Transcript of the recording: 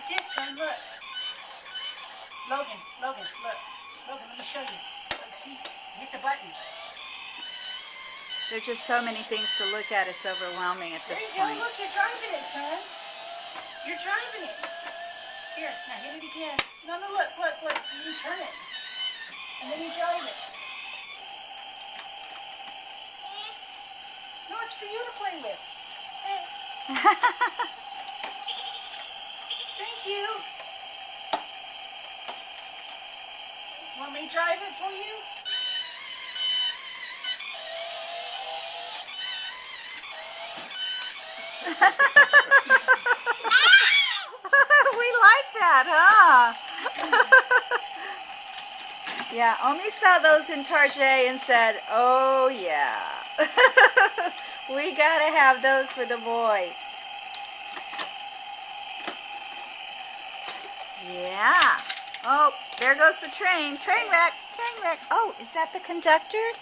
this, son, look. Logan, look. Logan, let me show you. Look, see? Hit the button. There's just so many things to look at. It's overwhelming at this There you point. go. Look, you're driving it, son. You're driving it. Here, now hit it again. No, look. You turn it. And then you drive it. No, it's for you to play with. Thank you. Want me to drive it for you? We like that, huh? Yeah, Omi saw those in Tarjay and said, oh yeah. We gotta have those for the boy. Yeah. Oh, there goes the train. Train wreck. Oh, is that the conductor?